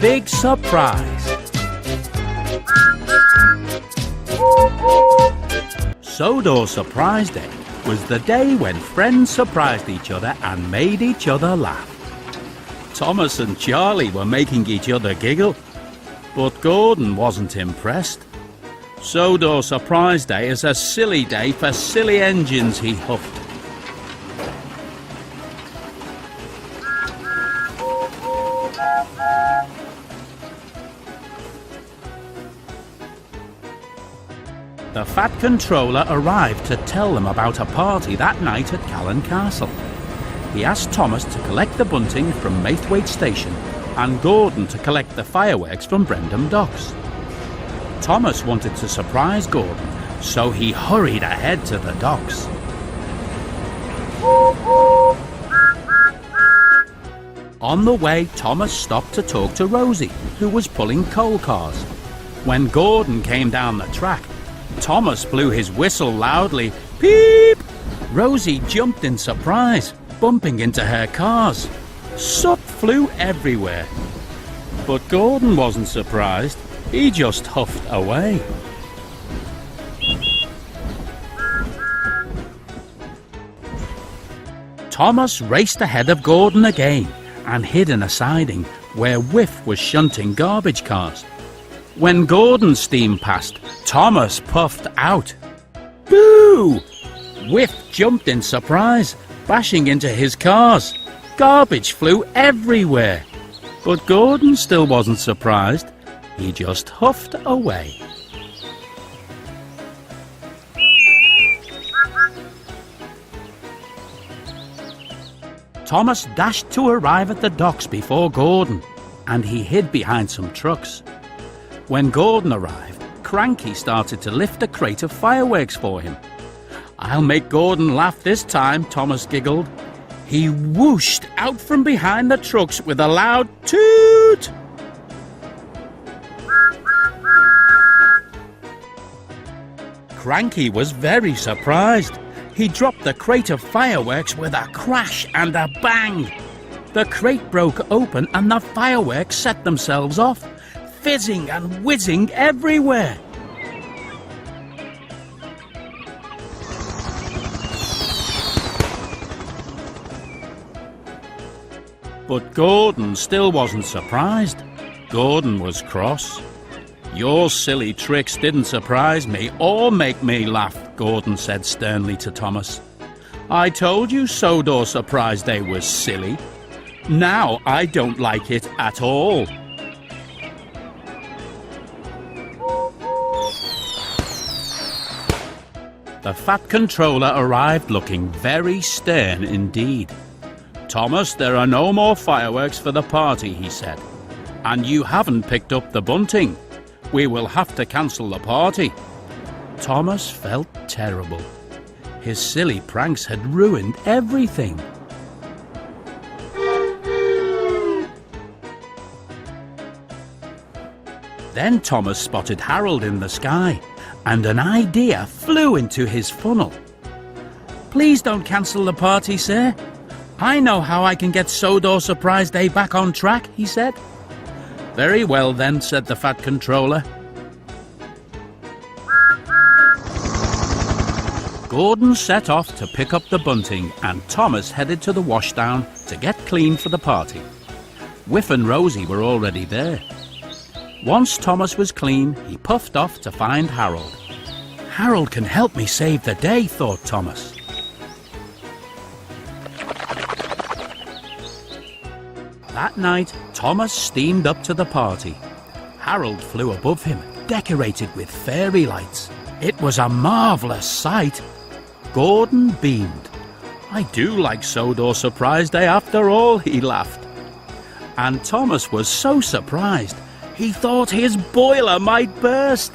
big surprise. Sodor Surprise Day was the day when friends surprised each other and made each other laugh. Thomas and Charlie were making each other giggle, but Gordon wasn't impressed. Sodor Surprise Day is a silly day for silly engines, he huffed. The Fat Controller arrived to tell them about a party that night at Callan Castle. He asked Thomas to collect the bunting from Maithwaite Station and Gordon to collect the fireworks from Brendam Docks. Thomas wanted to surprise Gordon, so he hurried ahead to the docks. On the way, Thomas stopped to talk to Rosie, who was pulling coal cars. When Gordon came down the track, Thomas blew his whistle loudly. Peep! Rosie jumped in surprise, bumping into her cars. Soot flew everywhere. But Gordon wasn't surprised. He just huffed away. Thomas raced ahead of Gordon again and hid in a siding where Whiff was shunting garbage cars. When Gordon's steam passed, Thomas puffed out. Boo! Whiff jumped in surprise, bashing into his cars. Garbage flew everywhere. But Gordon still wasn't surprised. He just huffed away. Thomas dashed to arrive at the docks before Gordon, and he hid behind some trucks. When Gordon arrived, Cranky started to lift a crate of fireworks for him. I'll make Gordon laugh this time, Thomas giggled. He whooshed out from behind the trucks with a loud toot. Cranky was very surprised. He dropped the crate of fireworks with a crash and a bang. The crate broke open and the fireworks set themselves off, fizzing and whizzing everywhere. But Gordon still wasn't surprised. Gordon was cross. Your silly tricks didn't surprise me or make me laugh, Gordon said sternly to Thomas. I told you Sodor Surprise Day was silly. Now I don't like it at all. The Fat Controller arrived looking very stern indeed. Thomas, there are no more fireworks for the party, he said. And you haven't picked up the bunting. We will have to cancel the party. Thomas felt terrible. His silly pranks had ruined everything. Then Thomas spotted Harold in the sky, and an idea flew into his funnel. Please don't cancel the party, sir. I know how I can get Sodor Surprise Day back on track, he said. Very well then, said the Fat Controller. Gordon set off to pick up the bunting and Thomas headed to the washdown to get clean for the party. Whiff and Rosie were already there. Once Thomas was clean, he puffed off to find Harold. Harold can help me save the day, thought Thomas. That night, Thomas steamed up to the party. Harold flew above him, decorated with fairy lights. It was a marvellous sight. Gordon beamed. I do like Sodor Surprise Day after all, he laughed. And Thomas was so surprised, he thought his boiler might burst.